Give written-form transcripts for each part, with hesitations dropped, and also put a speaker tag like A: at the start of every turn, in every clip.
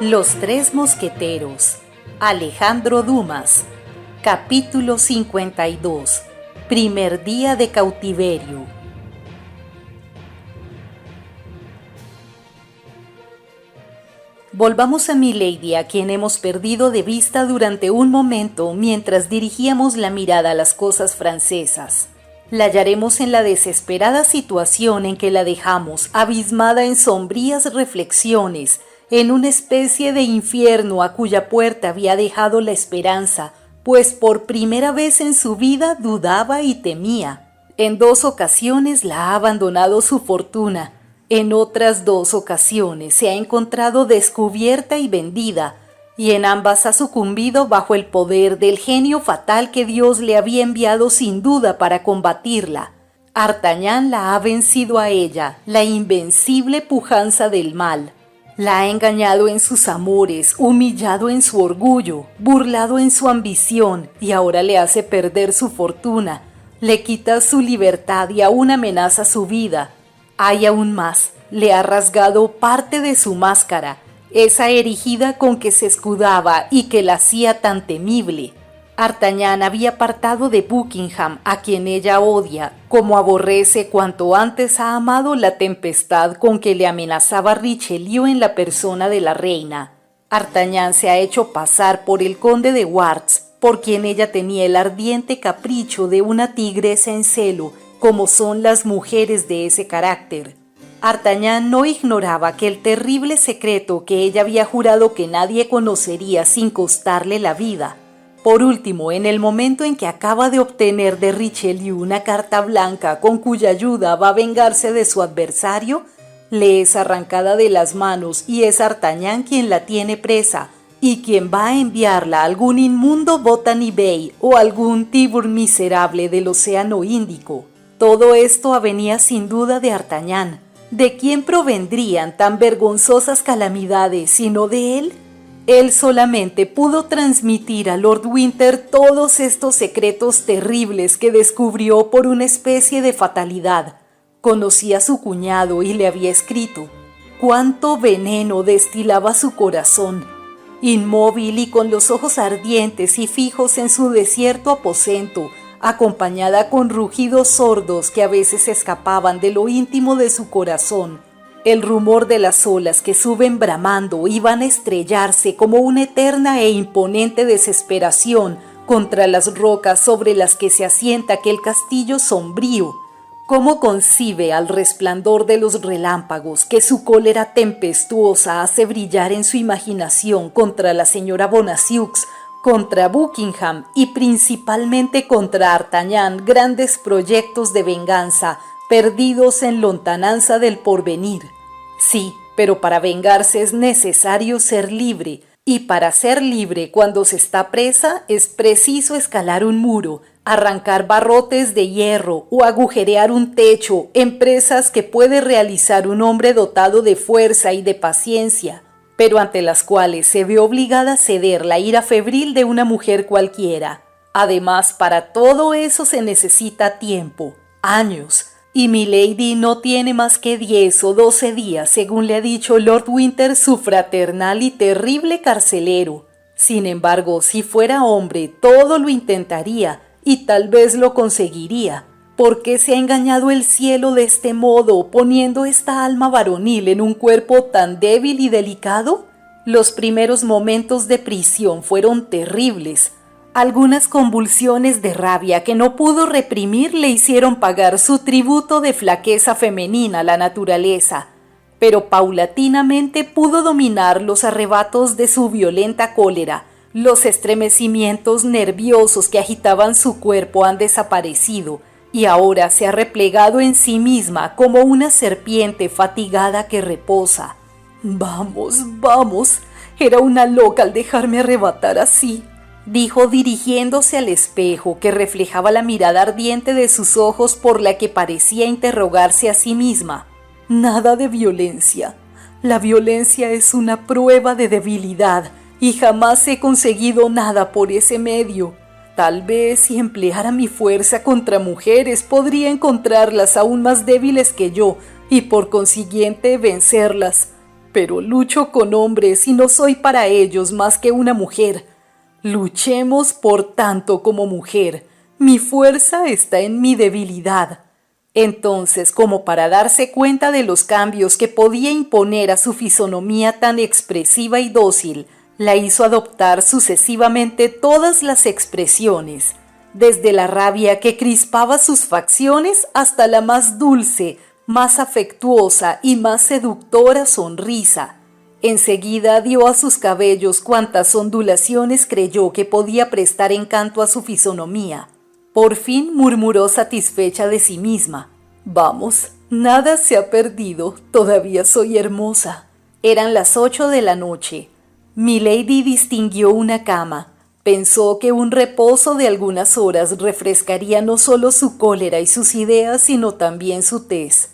A: Los Tres Mosqueteros, Alejandro Dumas. Capítulo 52. Primer día de cautiverio. Volvamos a Milady, a quien hemos perdido de vista durante un momento mientras dirigíamos la mirada a las cosas francesas. La hallaremos en la desesperada situación en que la dejamos, abismada en sombrías reflexiones, en una especie de infierno a cuya puerta había dejado la esperanza, pues por primera vez en su vida dudaba y temía. En 2 ocasiones la ha abandonado su fortuna, en otras 2 ocasiones se ha encontrado descubierta y vendida, y en ambas ha sucumbido bajo el poder del genio fatal que Dios le había enviado sin duda para combatirla. Artagnan la ha vencido a ella, la invencible pujanza del mal. La ha engañado en sus amores, humillado en su orgullo, burlado en su ambición, y ahora le hace perder su fortuna, le quita su libertad y aún amenaza su vida. Hay aún más, le ha rasgado parte de su máscara, esa erigida con que se escudaba y que la hacía tan temible. Artagnan había apartado de Buckingham, a quien ella odia, como aborrece cuanto antes ha amado la tempestad con que le amenazaba Richelieu en la persona de la reina. Artagnan se ha hecho pasar por el conde de Wardes, por quien ella tenía el ardiente capricho de una tigresa en celo, como son las mujeres de ese carácter. Artagnan no ignoraba que el terrible secreto que ella había jurado que nadie conocería sin costarle la vida. Por último, en el momento en que acaba de obtener de Richelieu una carta blanca con cuya ayuda va a vengarse de su adversario, le es arrancada de las manos y es Artagnan quien la tiene presa y quien va a enviarla a algún inmundo Botany Bay o algún Tyburn miserable del Océano Índico. Todo esto avenía sin duda de Artagnan. ¿De quién provendrían tan vergonzosas calamidades sino de él? Él solamente pudo transmitir a Lord Winter todos estos secretos terribles que descubrió por una especie de fatalidad. Conocía a su cuñado y le había escrito. Cuánto veneno destilaba su corazón. Inmóvil y con los ojos ardientes y fijos en su desierto aposento, acompañada con rugidos sordos que a veces escapaban de lo íntimo de su corazón, el rumor de las olas que suben bramando y van a estrellarse como una eterna e imponente desesperación contra las rocas sobre las que se asienta aquel castillo sombrío. ¿Cómo concibe al resplandor de los relámpagos que su cólera tempestuosa hace brillar en su imaginación contra la señora Bonacieux, contra Buckingham y principalmente contra Artagnan grandes proyectos de venganza perdidos en lontananza del porvenir? Sí, pero para vengarse es necesario ser libre, y para ser libre cuando se está presa es preciso escalar un muro, arrancar barrotes de hierro o agujerear un techo, empresas que puede realizar un hombre dotado de fuerza y de paciencia, pero ante las cuales se ve obligada a ceder la ira febril de una mujer cualquiera. Además, para todo eso se necesita tiempo, años, y Milady no tiene más que 10 o 12 días, según le ha dicho Lord Winter, su fraternal y terrible carcelero. Sin embargo, si fuera hombre, todo lo intentaría, y tal vez lo conseguiría. ¿Por qué se ha engañado el cielo de este modo, poniendo esta alma varonil en un cuerpo tan débil y delicado? Los primeros momentos de prisión fueron terribles. Algunas convulsiones de rabia que no pudo reprimir le hicieron pagar su tributo de flaqueza femenina a la naturaleza, pero paulatinamente pudo dominar los arrebatos de su violenta cólera. Los estremecimientos nerviosos que agitaban su cuerpo han desaparecido y ahora se ha replegado en sí misma como una serpiente fatigada que reposa. «Vamos, vamos, era una loca al dejarme arrebatar así», dijo dirigiéndose al espejo que reflejaba la mirada ardiente de sus ojos por la que parecía interrogarse a sí misma. «Nada de violencia. La violencia es una prueba de debilidad y jamás he conseguido nada por ese medio. Tal vez si empleara mi fuerza contra mujeres podría encontrarlas aún más débiles que yo y por consiguiente vencerlas. pero lucho con hombres y no soy para ellos más que una mujer. Luchemos por tanto como mujer. Mi fuerza está en mi debilidad. Entonces, como para darse cuenta de los cambios que podía imponer a su fisonomía tan expresiva y dócil, la hizo adoptar sucesivamente todas las expresiones, desde la rabia que crispaba sus facciones hasta la más dulce, más afectuosa y más seductora sonrisa. Enseguida dio a sus cabellos cuantas ondulaciones creyó que podía prestar encanto a su fisonomía. Por fin murmuró satisfecha de sí misma: «Vamos, nada se ha perdido, todavía soy hermosa». Eran las 8 de la noche. Milady distinguió una cama. Pensó que un reposo de algunas horas refrescaría no solo su cólera y sus ideas, sino también su tez.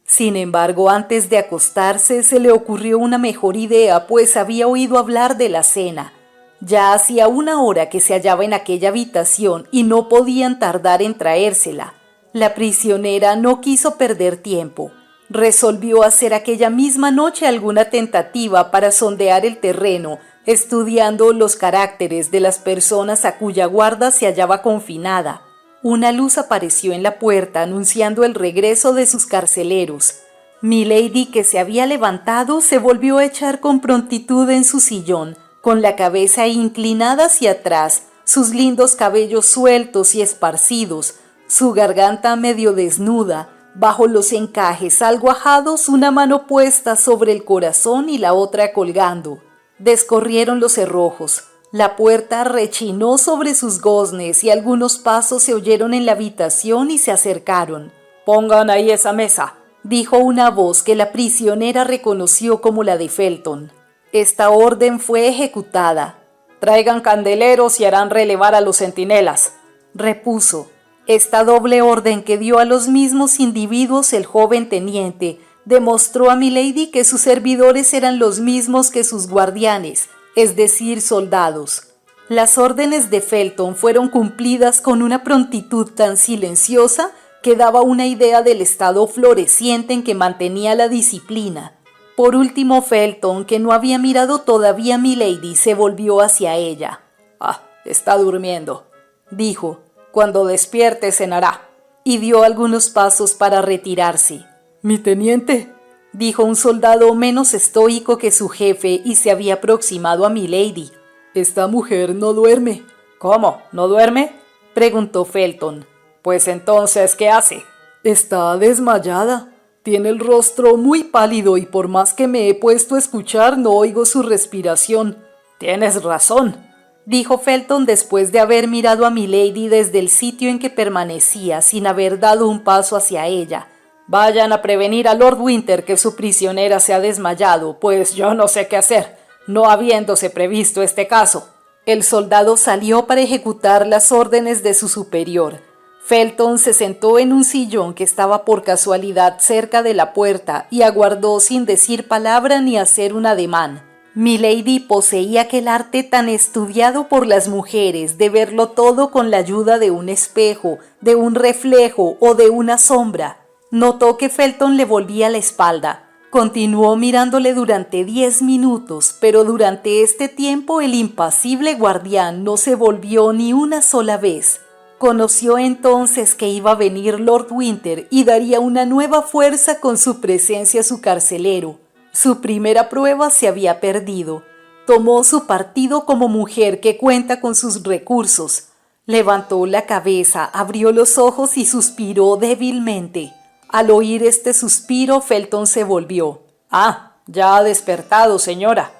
A: Sin embargo, antes de acostarse se le ocurrió una mejor idea, pues había oído hablar de la cena. Ya hacía una hora que se hallaba en aquella habitación y no podían tardar en traérsela. La prisionera no quiso perder tiempo. Resolvió hacer aquella misma noche alguna tentativa para sondear el terreno, estudiando los caracteres de las personas a cuya guarda se hallaba confinada. Una luz apareció en la puerta anunciando el regreso de sus carceleros. Milady, que se había levantado, se volvió a echar con prontitud en su sillón, con la cabeza inclinada hacia atrás, sus lindos cabellos sueltos y esparcidos, su garganta medio desnuda, bajo los encajes algo ajados, una mano puesta sobre el corazón y la otra colgando. Descorrieron los cerrojos. La puerta rechinó sobre sus goznes y algunos pasos se oyeron en la habitación y se acercaron. «Pongan ahí esa mesa», dijo una voz que la prisionera reconoció como la de Felton. Esta orden fue ejecutada. «Traigan candeleros y harán relevar a los centinelas», repuso. Esta doble orden que dio a los mismos individuos el joven teniente demostró a Milady que sus servidores eran los mismos que sus guardianes, es decir, soldados. Las órdenes de Felton fueron cumplidas con una prontitud tan silenciosa que daba una idea del estado floreciente en que mantenía la disciplina. Por último, Felton, que no había mirado todavía a Milady, se volvió hacia ella. «Ah, está durmiendo», dijo. «Cuando despierte cenará», y dio algunos pasos para retirarse. «Mi teniente», dijo un soldado menos estoico que su jefe y se había aproximado a Milady. «Esta mujer no duerme». «¿Cómo? ¿No duerme?», preguntó Felton. «Pues entonces, ¿qué hace?». «Está desmayada. Tiene el rostro muy pálido y por más que me he puesto a escuchar no oigo su respiración». «Tienes razón», dijo Felton después de haber mirado a Milady desde el sitio en que permanecía sin haber dado un paso hacia ella. «Vayan a prevenir a Lord Winter que su prisionera se ha desmayado, pues yo no sé qué hacer, no habiéndose previsto este caso». El soldado salió para ejecutar las órdenes de su superior. Felton se sentó en un sillón que estaba por casualidad cerca de la puerta y aguardó sin decir palabra ni hacer un ademán. Milady poseía aquel arte tan estudiado por las mujeres de verlo todo con la ayuda de un espejo, de un reflejo o de una sombra. Notó que Felton le volvía la espalda. Continuó mirándole durante 10 minutos, pero durante este tiempo el impasible guardián no se volvió ni una sola vez. Conoció entonces que iba a venir Lord Winter y daría una nueva fuerza con su presencia a su carcelero. Su primera prueba se había perdido. Tomó su partido como mujer que cuenta con sus recursos. Levantó la cabeza, abrió los ojos y suspiró débilmente. Al oír este suspiro, Felton se volvió. «Ah, ya ha despertado, señora»,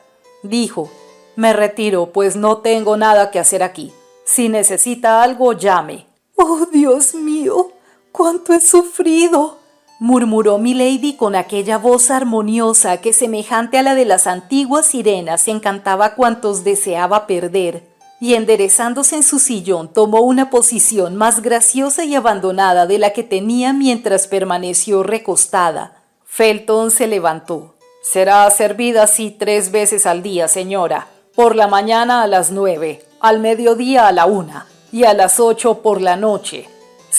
A: dijo. «Me retiro, pues no tengo nada que hacer aquí. Si necesita algo, llame». «Oh, Dios mío, cuánto he sufrido», murmuró Milady con aquella voz armoniosa que, semejante a la de las antiguas sirenas, encantaba a cuantos deseaba perder. Y enderezándose en su sillón tomó una posición más graciosa y abandonada de la que tenía mientras permaneció recostada. Felton se levantó. «Será servida así 3 veces al día, señora. Por la mañana a las 9, al mediodía a la 1 y a las 8 por la noche».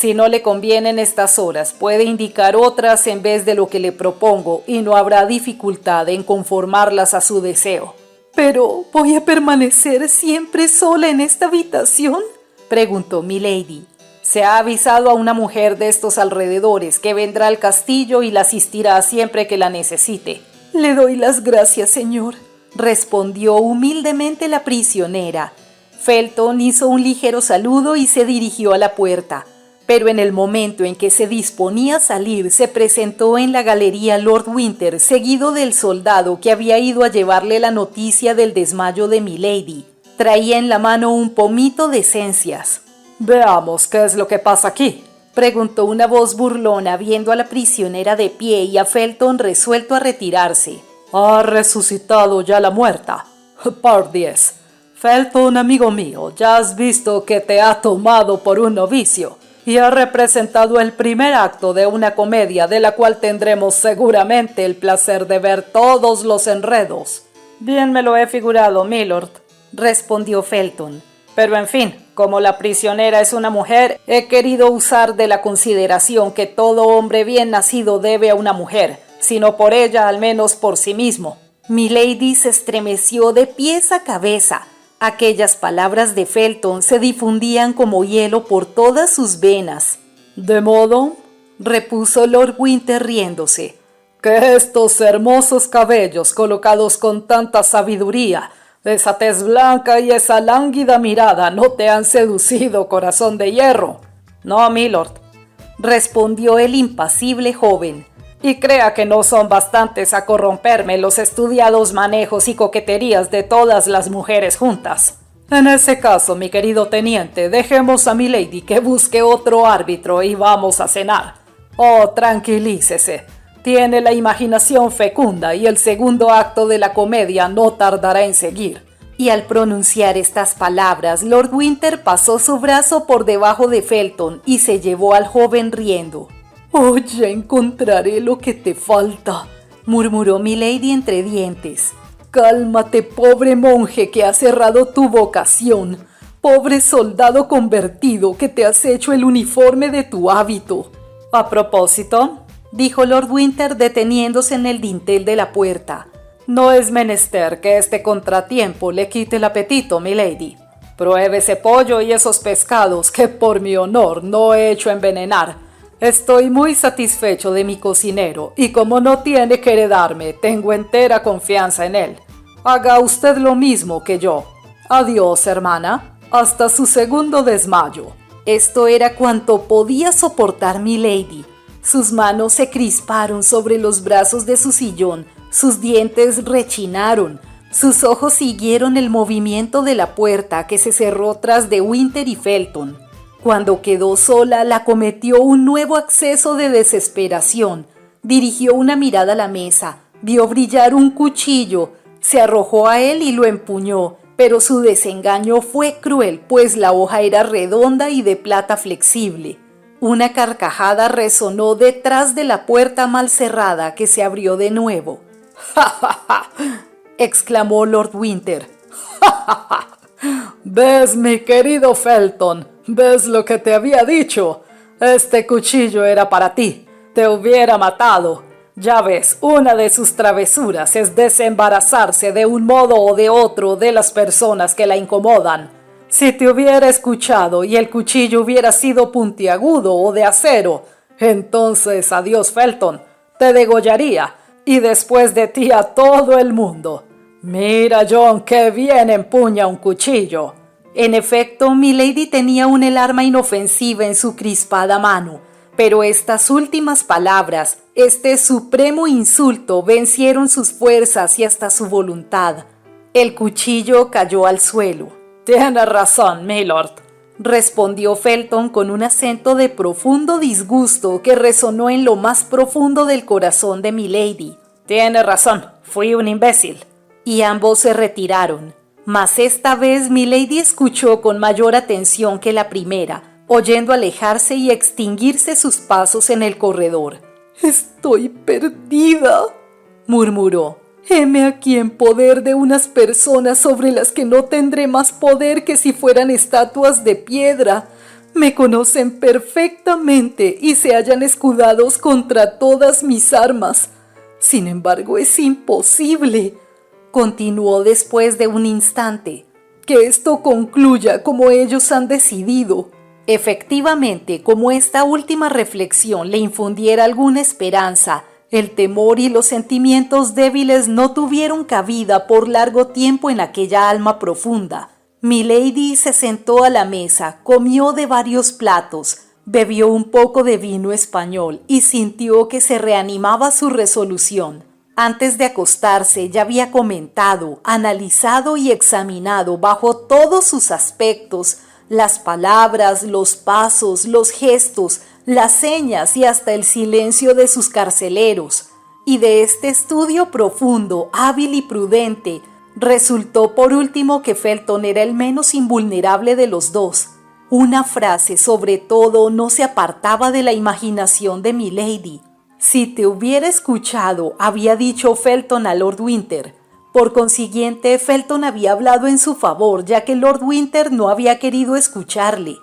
A: Si no le convienen estas horas, puede indicar otras en vez de lo que le propongo y no habrá dificultad en conformarlas a su deseo.
B: ¿Pero voy a permanecer siempre sola en esta habitación?,
A: preguntó milady. Se ha avisado a una mujer de estos alrededores que vendrá al castillo y la asistirá siempre que la necesite.
B: Le doy las gracias, señor,
A: respondió humildemente la prisionera. Felton hizo un ligero saludo y se dirigió a la puerta, pero en el momento en que se disponía a salir se presentó en la galería Lord Winter, seguido del soldado que había ido a llevarle la noticia del desmayo de milady. Traía en la mano un pomito de esencias.
B: «Veamos qué es lo que pasa aquí»,
A: preguntó una voz burlona viendo a la prisionera de pie y a Felton resuelto a retirarse.
B: «¿Ha resucitado ya la muerta? Pardiez. Felton, amigo mío, ya has visto que te ha tomado por un novicio y ha representado el primer acto de una comedia de la cual tendremos seguramente el placer de ver todos los enredos».
A: «Bien me lo he figurado, milord», respondió Felton. «Pero en fin, como la prisionera es una mujer, he querido usar de la consideración que todo hombre bien nacido debe a una mujer, sino por ella, al menos por sí mismo». Milady se estremeció de pies a cabeza. Aquellas palabras de Felton se difundían como hielo por todas sus venas.
B: «De modo», repuso Lord Winter riéndose, «que estos hermosos cabellos colocados con tanta sabiduría, esa tez blanca y esa lánguida mirada no te han seducido, corazón de hierro».
A: «No, milord», respondió el impasible joven, «y crea que no son bastantes a corromperme los estudiados manejos y coqueterías de todas las mujeres juntas».
B: «En ese caso, mi querido teniente, dejemos a milady que busque otro árbitro y vamos a cenar». «Oh, tranquilícese. Tiene la imaginación fecunda y el segundo acto de la comedia no tardará en seguir».
A: Y al pronunciar estas palabras, Lord Winter pasó su brazo por debajo de Felton y se llevó al joven riendo.
B: «Oh, ya encontraré lo que te falta»,
A: murmuró milady entre dientes.
B: «Cálmate, pobre monje que has cerrado tu vocación, pobre soldado convertido que te has hecho el uniforme de tu hábito».
A: «A propósito», dijo Lord Winter deteniéndose en el dintel de la puerta, «no es menester que este contratiempo le quite el apetito, milady. Pruebe ese pollo y esos pescados que por mi honor no he hecho envenenar. Estoy muy satisfecho de mi cocinero y como no tiene que heredarme, tengo entera confianza en él. Haga usted lo mismo que yo. Adiós, hermana, hasta su segundo desmayo». Esto era cuanto podía soportar milady. Sus manos se crisparon sobre los brazos de su sillón, sus dientes rechinaron, sus ojos siguieron el movimiento de la puerta que se cerró tras de Winter y Felton. Cuando quedó sola, la acometió un nuevo acceso de desesperación. Dirigió una mirada a la mesa, vio brillar un cuchillo, se arrojó a él y lo empuñó, pero su desengaño fue cruel, pues la hoja era redonda y de plata flexible. Una carcajada resonó detrás de la puerta mal cerrada que se abrió de nuevo.
B: «¡Ja, ja, ja!», exclamó Lord Winter. «¡Ja, ja, ja! ¿Ves, mi querido Felton? ¿Ves lo que te había dicho? Este cuchillo era para ti. Te hubiera matado. Ya ves, una de sus travesuras es desembarazarse de un modo o de otro de las personas que la incomodan. Si te hubiera escuchado y el cuchillo hubiera sido puntiagudo o de acero, entonces adiós, Felton, te degollaría y después de ti a todo el mundo. Mira, John, qué bien empuña un cuchillo».
A: En efecto, milady tenía el arma inofensiva en su crispada mano, pero estas últimas palabras, este supremo insulto, vencieron sus fuerzas y hasta su voluntad. El cuchillo cayó al suelo.
B: «Tienes razón, milord»,
A: respondió Felton con un acento de profundo disgusto que resonó en lo más profundo del corazón de milady.
B: «Tienes razón, fui un imbécil».
A: Y ambos se retiraron. Mas esta vez milady escuchó con mayor atención que la primera, oyendo alejarse y extinguirse sus pasos en el corredor.
B: «Estoy perdida», murmuró. «Heme aquí en poder de unas personas sobre las que no tendré más poder que si fueran estatuas de piedra. Me conocen perfectamente y se hallan escudados contra todas mis armas. Sin embargo, es imposible, continuó después de un instante, que esto concluya como ellos han decidido. Efectivamente, como esta última reflexión le infundiera alguna esperanza, el temor y los sentimientos débiles no tuvieron cabida por largo tiempo en aquella alma profunda. Milady se sentó a la mesa, comió de varios platos, bebió un poco de vino español y sintió que se reanimaba su resolución. Antes de acostarse ya había comentado, analizado y examinado bajo todos sus aspectos las palabras, los pasos, los gestos, las señas y hasta el silencio de sus carceleros. Y de este estudio profundo, hábil y prudente, resultó por último que Felton era el menos invulnerable de los dos. Una frase, sobre todo, no se apartaba de la imaginación de Milady. «Si te hubiera escuchado», había dicho Felton a Lord Winter. Por consiguiente, Felton había hablado en su favor, ya que Lord Winter no había querido escucharle.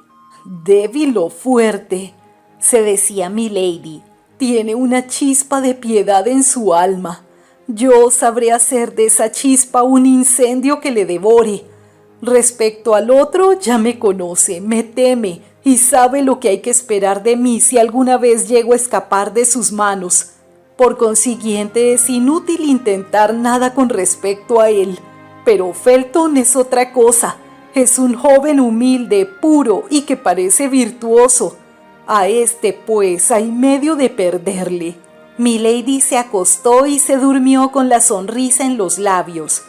B: «Débil o fuerte», se decía Milady, «tiene una chispa de piedad en su alma. Yo sabré hacer de esa chispa un incendio que le devore. Respecto al otro, ya me conoce, me teme y sabe lo que hay que esperar de mí si alguna vez llego a escapar de sus manos. Por consiguiente, es inútil intentar nada con respecto a él. Pero Felton es otra cosa. Es un joven humilde, puro y que parece virtuoso. A este, pues, hay medio de perderle». Milady se acostó y se durmió con la sonrisa en los labios.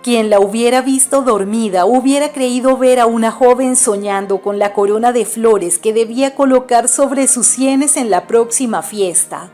B: Quien la hubiera visto dormida hubiera creído ver a una joven soñando con la corona de flores que debía colocar sobre sus sienes en la próxima fiesta.